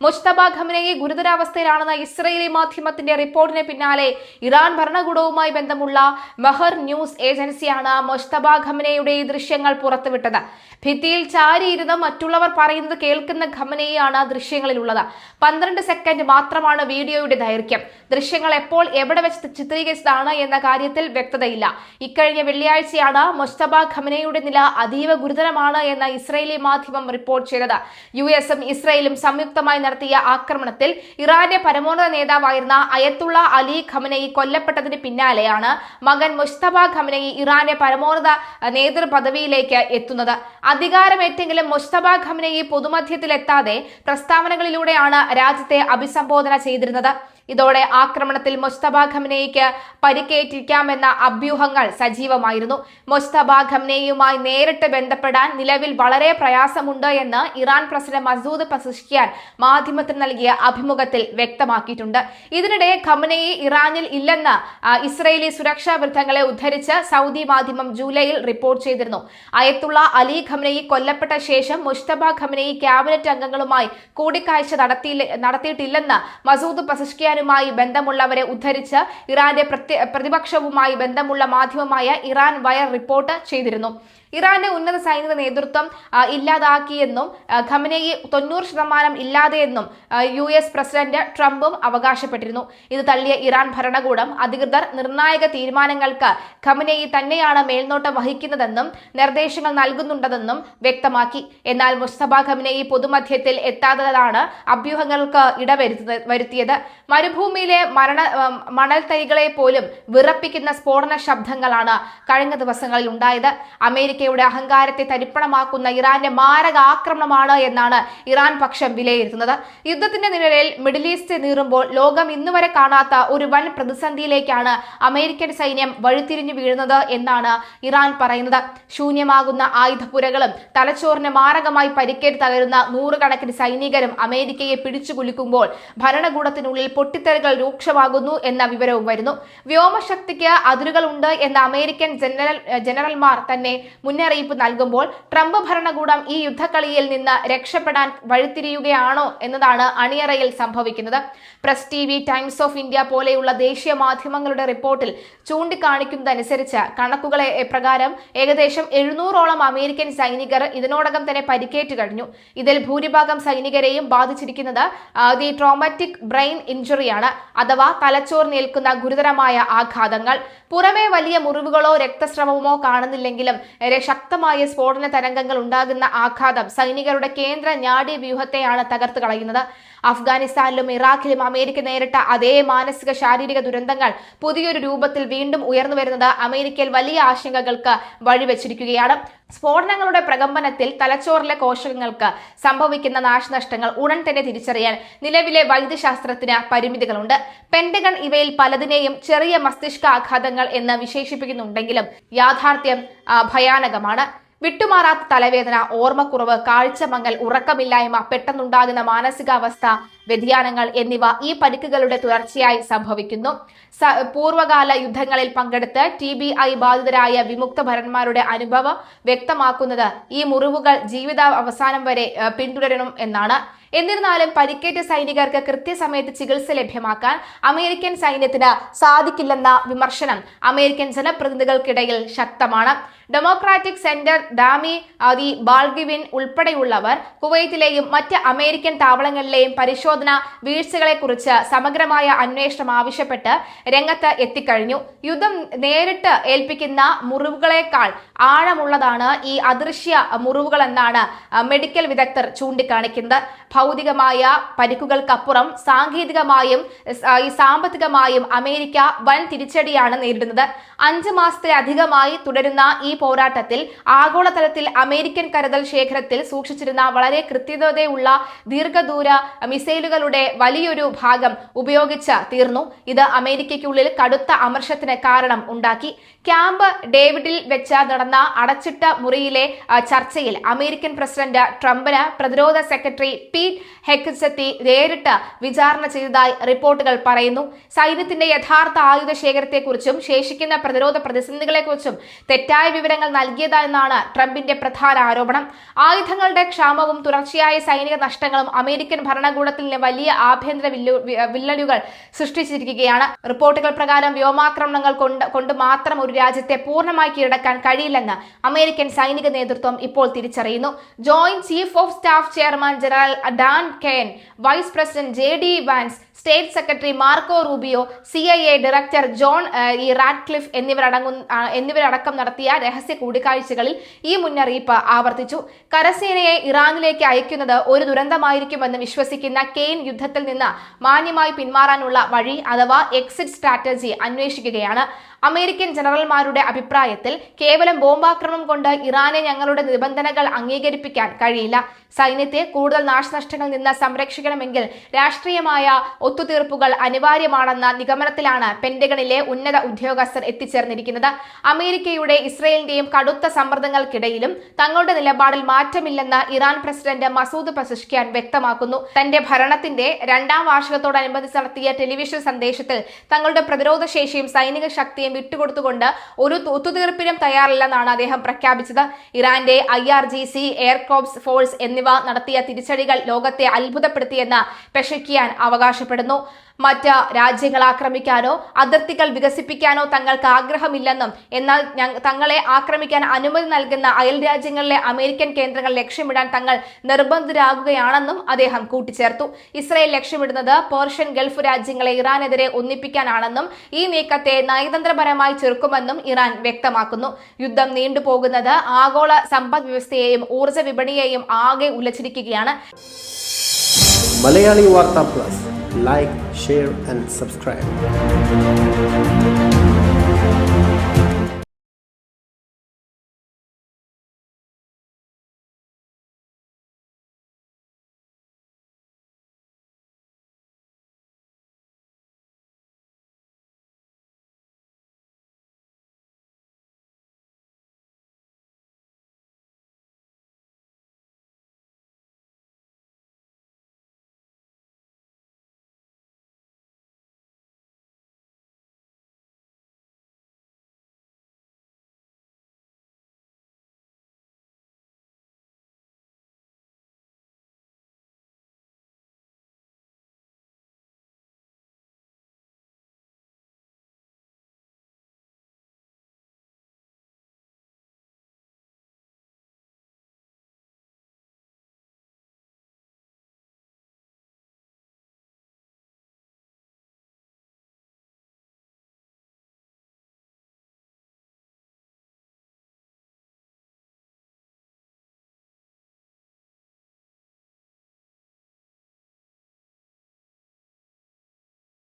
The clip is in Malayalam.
മുജ്തബ ഖമനേയി ഗുരുതരാവസ്ഥയിലാണെന്ന ഇസ്രയേലി മാധ്യമത്തിന്റെ റിപ്പോർട്ടിന് പിന്നാലെ ഇറാൻ ഭരണകൂടവുമായി ബന്ധമുള്ള മെഹർ ന്യൂസ് ഏജൻസിയാണ് മുജ്തബ ഖമനേയുടെ ഈ ദൃശ്യങ്ങൾ പുറത്തുവിട്ടത്. ഭിത്തിയിൽ ചാരിയിരുന്ന് മറ്റുള്ളവർ പറയുന്നത് കേൾക്കുന്ന ഖമനേയിയാണ് ദൃശ്യങ്ങളിലുള്ളത്. 12 സെക്കൻഡ് മാത്രമാണ് വീഡിയോയുടെ ദൈർഘ്യം. ദൃശ്യങ്ങൾ എപ്പോൾ എവിടെ വെച്ച് ചിത്രീകരിച്ചതാണ് എന്ന കാര്യത്തിൽ വ്യക്തതയില്ല. ഇക്കഴിഞ്ഞ വെള്ളിയാഴ്ചയാണ് മുജ്തബ ഖമനേയിയുടെ നില അതീവ ഗുരുതരമാണ് എന്ന ഇസ്രയേലി മാധ്യമം റിപ്പോർട്ട് ചെയ്തത്. യുഎസും ഇസ്രയേലും സംയുക്തമായി നടത്തിയ ആക്രമണത്തിൽ ഇറാന്റെ പരമോന്നത നേതാവായിരുന്ന അയത്തുള്ള അലി ഖമനേയി കൊല്ലപ്പെട്ടതിന് പിന്നാലെയാണ് മകൻ മുജ്തബ ഖമനേയി ഇറാന്റെ പരമോന്നത നേതൃപദവിയിലേക്ക് എത്തുന്നത്. അധികാരമേറ്റെങ്കിലും മുജ്തബ ഖമനേയി പൊതുമധ്യത്തിലെത്താതെ പ്രസ്താവനകളിലൂടെയാണ് രാജ്യത്തെ അഭിസംബോധന ചെയ്തിരുന്നത്. ഇതോടെ ആക്രമണത്തിൽ മുജ്തബ ഖമനേയിക്ക് പരിക്കേറ്റിരിക്കാമെന്ന അഭ്യൂഹങ്ങൾ സജീവമായിരുന്നു. മുജ്തബ ഖമനേയിയുമായി നേരിട്ട് ബന്ധപ്പെടാൻ നിലവിൽ വളരെ പ്രയാസമുണ്ട് എന്ന് ഇറാൻ പ്രസിഡന്റ് മസൂദ് പെസഷ്കിയാൻ മാധ്യമത്തിന് നൽകിയ അഭിമുഖത്തിൽ വ്യക്തമാക്കിയിട്ടുണ്ട്. ഇതിനിടെ ഖമനേയി ഇറാനിൽ ഇല്ലെന്ന് ഇസ്രയേലി സുരക്ഷാ വൃത്തങ്ങളെ ഉദ്ധരിച്ച് സൗദി മാധ്യമം ജൂലൈയിൽ റിപ്പോർട്ട് ചെയ്തിരുന്നു. അയത്തുള്ള അലി ഖമനേയി കൊല്ലപ്പെട്ട ശേഷം മുജ്തബ ഖമനേയി ക്യാബിനറ്റ് അംഗങ്ങളുമായി കൂടിക്കാഴ്ച നടത്തിയിട്ടില്ലെന്ന് മസൂദ് പെസഷ്കിയാൻ ബന്ധമുള്ളവരെ ഉദ്ധരിച്ച് ഇറാന്റെ പ്രതിപക്ഷവുമായി ബന്ധമുള്ള മാധ്യമമായ ഇറാൻ വയർ റിപ്പോർട്ട് ചെയ്തിരുന്നു. ഇറാന്റെ ഉന്നത സൈനിക നേതൃത്വം ഇല്ലാതാക്കിയെന്നും ഖമനേയി 90% ഇല്ലാതെയെന്നും US പ്രസിഡന്റ് ട്രംപും അവകാശപ്പെട്ടിരുന്നു. ഇത് തള്ളിയ ഇറാൻ ഭരണകൂടം അധികൃതർ നിർണായക തീരുമാനങ്ങൾക്ക് ഖമനേയി തന്നെയാണ് മേൽനോട്ടം വഹിക്കുന്നതെന്നും നിർദ്ദേശങ്ങൾ നൽകുന്നുണ്ടെന്നും വ്യക്തമാക്കി. എന്നാൽ മുജ്തബ ഖമനേയി പൊതുമധ്യത്തിൽ എത്താത്തതാണ് അഭ്യൂഹങ്ങൾക്ക് ഇടവരുത്തിയത്. മരുഭൂമിയിലെ മണൽത്തരികളെ പോലും വിറപ്പിക്കുന്ന സ്ഫോടന ശബ്ദങ്ങളാണ് കഴിഞ്ഞ ദിവസങ്ങളിൽ ഉണ്ടായത്. അമേരിക്കയുടെ അഹങ്കാരത്തെ തരിപ്പണമാക്കുന്ന ഇറാന്റെ മാരക ആക്രമണമാണ് എന്നാണ് ഇറാൻ പക്ഷം വിലയിരുത്തുന്നത്. യുദ്ധത്തിന്റെ നിഴലിൽ മിഡിൽ ഈസ്റ്റ് നീറുമ്പോൾ ലോകം ഇന്നുവരെ കാണാത്ത ഒരു വൻ പ്രതിസന്ധിയിലേക്കാണ് അമേരിക്കൻ സൈന്യം വഴിതിരിഞ്ഞു വീഴുന്നത് എന്നാണ് ഇറാൻ പറയുന്നത്. ശൂന്യമാകുന്ന ആയുധപുരകളും തലച്ചോറിന് മാരകമായി പരിക്കേറ്റ് തകരുന്ന നൂറുകണക്കിന് സൈനികരും അമേരിക്കയെ പിടിച്ചുകുലുക്കുമ്പോൾ ഭരണകൂടത്തിനുള്ളിൽ പൊട്ടിത്തെറികൾ രൂക്ഷമാകുന്നു എന്ന വിവരവും വരുന്നു. വ്യോമശക്തിക്ക് അതിരുകളുണ്ട് എന്ന അമേരിക്കൻ ജനറൽമാർ തന്നെ മുന്നറിയിപ്പ് നൽകുമ്പോൾ ട്രംപ് ഭരണകൂടം ഈ യുദ്ധക്കളിയിൽ നിന്ന് രക്ഷപ്പെടാൻ വഴിത്തിരിയുകയാണോ എന്നതാണ് അണിയറയിൽ സംഭവിക്കുന്നത്. Press TV, times of India പോലെയുള്ള ദേശീയ മാധ്യമങ്ങളുടെ റിപ്പോർട്ടിൽ ചൂണ്ടിക്കാണിക്കുന്നതനുസരിച്ച് കണക്കുകളെ പ്രകാരം ഏകദേശം 700ഓളം അമേരിക്കൻ സൈനികർ ഇതിനോടകം തന്നെ പരിക്കേറ്റ് കഴിഞ്ഞു. ഇതിൽ ഭൂരിഭാഗം സൈനികരെയും ബാധിച്ചിരിക്കുന്നത് ദി ട്രോമാറ്റിക് ബ്രെയിൻ ഇഞ്ചുറിയാണ്, അഥവാ തലച്ചോറിനേൽക്കുന്ന ഗുരുതരമായ ആഘാതങ്ങൾ. പുറമെ വലിയ മുറിവുകളോ രക്തസ്രവമോ കാണുന്നില്ലെങ്കിലും ശക്തമായ സ്ഫോടന തരംഗങ്ങൾ ഉണ്ടാകുന്ന ആഘാതം സൈനികരുടെ കേന്ദ്ര നാഡീവ്യൂഹത്തെയാണ് തകർത്ത് കളയുന്നത്. അഫ്ഗാനിസ്ഥാനിലും ഇറാഖിലും അമേരിക്ക നേരിട്ട അതേ മാനസിക ശാരീരിക ദുരന്തങ്ങൾ പുതിയൊരു രൂപത്തിൽ വീണ്ടും ഉയർന്നു വരുന്നത് അമേരിക്കയിൽ വലിയ ആശങ്കകൾക്ക് വഴിവെച്ചിരിക്കുകയാണ്. സ്ഫോടനങ്ങളുടെ പ്രകമ്പനത്തിൽ തലച്ചോറിലെ കോശങ്ങൾക്ക് സംഭവിക്കുന്ന നാശനഷ്ടങ്ങൾ ഉടൻ തന്നെ തിരിച്ചറിയാൻ നിലവിലെ വൈദ്യശാസ്ത്രത്തിന് പരിമിതികളുണ്ട്. പെന്റഗൺ ഇവയിൽ പലതിനെയും ചെറിയ മസ്തിഷ്കാഘാതങ്ങൾ എന്ന് വിശേഷിപ്പിക്കുന്നുണ്ടെങ്കിലും യാഥാർത്ഥ്യം ഭയാനകമാണ്. വിട്ടുമാറാത്ത തലവേദന, ഓർമ്മക്കുറവ്, കാഴ്ചമങ്ങൽ, ഉറക്കമില്ലായ്മ, പെട്ടെന്നുണ്ടാകുന്ന മാനസികാവസ്ഥ വ്യതിയാനങ്ങൾ എന്നിവ ഈ പരിക്കുകളുടെ തുടർച്ചയായി സംഭവിക്കുന്നു. പൂർവ്വകാല യുദ്ധങ്ങളിൽ പങ്കെടുത്ത് TBI ബാധിതരായ വിമുക്ത ഭടന്മാരുടെ അനുഭവം വ്യക്തമാക്കുന്നത് ഈ മുറിവുകൾ ജീവിതാവസാനം വരെ പിന്തുടരണം എന്നാണ്. എന്നിരുന്നാലും പരിക്കേറ്റ സൈനികർക്ക് കൃത്യസമയത്ത് ചികിത്സ ലഭ്യമാക്കാൻ അമേരിക്കൻ സൈന്യത്തിന് സാധിക്കില്ലെന്ന വിമർശനം അമേരിക്കൻ ജനപ്രതിനിധികൾക്കിടയിൽ ശക്തമാണ്. ഡെമോക്രാറ്റിക് സെന്റർ ഡാമി ബാൾഗിവിൻ ഉൾപ്പെടെയുള്ളവർ കുവൈറ്റിലെയും മറ്റ് അമേരിക്കൻ താവളങ്ങളിലെയും പരിശോധന വീഴ്ചകളെക്കുറിച്ച് സമഗ്രമായ അന്വേഷണം ആവശ്യപ്പെട്ട് രംഗത്ത് എത്തിക്കഴിഞ്ഞു. യുദ്ധം നേരിട്ട് ഏൽപ്പിക്കുന്ന മുറിവുകളെക്കാൾ ആഴമുള്ളതാണ് ഈ അദൃശ്യ മുറിവുകളെന്നാണ് മെഡിക്കൽ വിദഗ്ധർ ചൂണ്ടിക്കാണിക്കുന്നത്. ഭൗതികമായ പരിക്കുകൾക്കപ്പുറം സാങ്കേതികമായും സാമ്പത്തികമായും അമേരിക്ക വൻ തിരിച്ചടിയാണ് നേരിടുന്നത്. 5 മാസത്തിലധികമായി തുടരുന്ന ഈ പോരാട്ടത്തിൽ ആഗോളതലത്തിൽ അമേരിക്കൻ കരുതൽ ശേഖരത്തിൽ സൂക്ഷിച്ചിരുന്ന വളരെ കൃത്യതയുള്ള ദീർഘദൂര മിസൈലുകളുടെ വലിയൊരു ഭാഗം ഉപയോഗിച്ച് തീർന്നു. ഇത് അമേരിക്കയ്ക്കുള്ളിൽ കടുത്ത അമർഷത്തിന് കാരണം ഉണ്ടാക്കി. ക്യാമ്പ് ഡേവിഡിൽ വെച്ച് നടന്ന അടച്ചിട്ട മുറിയിലെ ചർച്ചയിൽ അമേരിക്കൻ പ്രസിഡന്റ് ട്രംപിന് പ്രതിരോധ സെക്രട്ടറി പീറ്റ് ഹെഗ്സെത്തി നേരിട്ട് വിചാരണ ചെയ്തതായി റിപ്പോർട്ടുകൾ പറയുന്നു. സൈന്യത്തിന്റെ യഥാർത്ഥ ആയുധ ശേഖരത്തെക്കുറിച്ചും ശേഷിക്കുന്ന പ്രതിരോധ പ്രതിസന്ധികളെക്കുറിച്ചും തെറ്റായ വിവരങ്ങൾ നൽകിയതെന്നാണ് ട്രംപിന്റെ പ്രധാന ആരോപണം. ആയുധങ്ങളുടെ ക്ഷാമവും തുടർച്ചയായ സൈനിക നഷ്ടങ്ങളും അമേരിക്കൻ ഭരണകൂടത്തിന് വലിയ ആഭ്യന്തര വിള്ളലുകൾ സൃഷ്ടിച്ചിരിക്കുകയാണ്. റിപ്പോർട്ടുകൾ പ്രകാരം വ്യോമാക്രമണങ്ങൾ കൊണ്ട് മാത്രം ഒരു രാജ്യത്തെ പൂർണ്ണമായി കീഴടക്കാൻ കഴിയില്ലെന്ന് അമേരിക്കൻ സൈനിക നേതൃത്വം ഇപ്പോൾ തിരിച്ചറിയുന്നു. Joint chief of staff chairman general Dan Caine, vice president JD Vance, state secretary Marco Rubio, CIA director John Radcliffe എന്നിവരടക്കം നടത്തിയ രഹസ്യ കൂടിക്കാഴ്ചകളിൽ ഈ മുന്നറിയിപ്പ് ആവർത്തിച്ചു. കരസേനയെ ഇറാനിലേക്ക് അയക്കുന്നത് ഒരു ദുരന്തമായിരിക്കുമെന്ന് വിശ്വസിക്കുന്ന കെയ്ൻ യുദ്ധത്തിൽ നിന്ന് മാന്യമായി പിന്മാറാനുള്ള വഴി അഥവാ എക്സിറ്റ് സ്ട്രാറ്റജി അന്വേഷിക്കുകയാണ്. അമേരിക്കൻ ജനറൽമാരുടെ അഭിപ്രായത്തിൽ കേവലം ബോംബാക്രമണം കൊണ്ട് ഇറാനെ ഞങ്ങളുടെ നിബന്ധനകൾ അംഗീകരിപ്പിക്കാൻ കഴിയില്ല. സൈന്യത്തെ കൂടുതൽ നാശനഷ്ടങ്ങളിൽ നിന്ന് സംരക്ഷിക്കണമെങ്കിൽ രാഷ്ട്രീയമായ ഒത്തുതീർപ്പുകൾ അനിവാര്യമാണെന്ന നിഗമനത്തിലാണ് പെന്റഗണിലെ ഉന്നത ഉദ്യോഗസ്ഥർ എത്തിച്ചേർന്നിരിക്കുന്നത്. അമേരിക്കയുടെ ഇസ്രയേലിന്റെയും കടുത്ത സമ്മർദ്ദങ്ങൾക്കിടയിലും തങ്ങളുടെ നിലപാടിൽ മാറ്റമില്ലെന്ന് ഇറാൻ പ്രസിഡന്റ് മസൂദ് പെസഷ്കിയാൻ വ്യക്തമാക്കുന്നു. തന്റെ ഭരണത്തിന്റെ 2ാം വാർഷികത്തോടനുബന്ധിച്ച് നടത്തിയ ടെലിവിഷൻ സന്ദേശത്തിൽ തങ്ങളുടെ പ്രതിരോധ ശേഷിയും സൈനിക ശക്തിയും വിട്ടുകൊടുത്തുകൊണ്ട് ഒരു ഒത്തുതീർപ്പിനും തയ്യാറില്ലെന്നാണ് അദ്ദേഹം പ്രഖ്യാപിച്ചത്. ഇറാന്റെ IRGC, എയർ കോർപ്സ് ഫോഴ്സ് എന്നിവ നടത്തിയ തിരിച്ചടികൾ ലോകത്തെ അത്ഭുതപ്പെടുത്തിയെന്ന് പെഷക്കിയാൻ അവകാശപ്പെടുന്നു. മറ്റ് രാജ്യങ്ങൾ ആക്രമിക്കാനോ അതിർത്തികൾ വികസിപ്പിക്കാനോ തങ്ങൾക്ക് ആഗ്രഹമില്ലെന്നും എന്നാൽ തങ്ങളെ ആക്രമിക്കാൻ അനുമതി നൽകുന്ന അയൽ രാജ്യങ്ങളിലെ അമേരിക്കൻ കേന്ദ്രങ്ങൾ ലക്ഷ്യമിടാൻ തങ്ങൾ നിർബന്ധിതരാകുകയാണെന്നും അദ്ദേഹം കൂട്ടിച്ചേർത്തു. ഇസ്രായേൽ ലക്ഷ്യമിടുന്നത് പേർഷ്യൻ ഗൾഫ് രാജ്യങ്ങളെ ഇറാനെതിരെ ഒന്നിപ്പിക്കാനാണെന്നും ഈ നീക്കത്തെ നയതന്ത്രപരമായി ചെറുക്കുമെന്നും ഇറാൻ വ്യക്തമാക്കുന്നു. യുദ്ധം നീണ്ടുപോകുന്നത് ആഗോള സമ്പദ് വ്യവസ്ഥയെയും ഊർജ്ജ വിപണിയെയും ആകെ ഉലച്ചിരിക്കുകയാണ്. മലയാളി വാർത്ത plus, like, share and subscribe.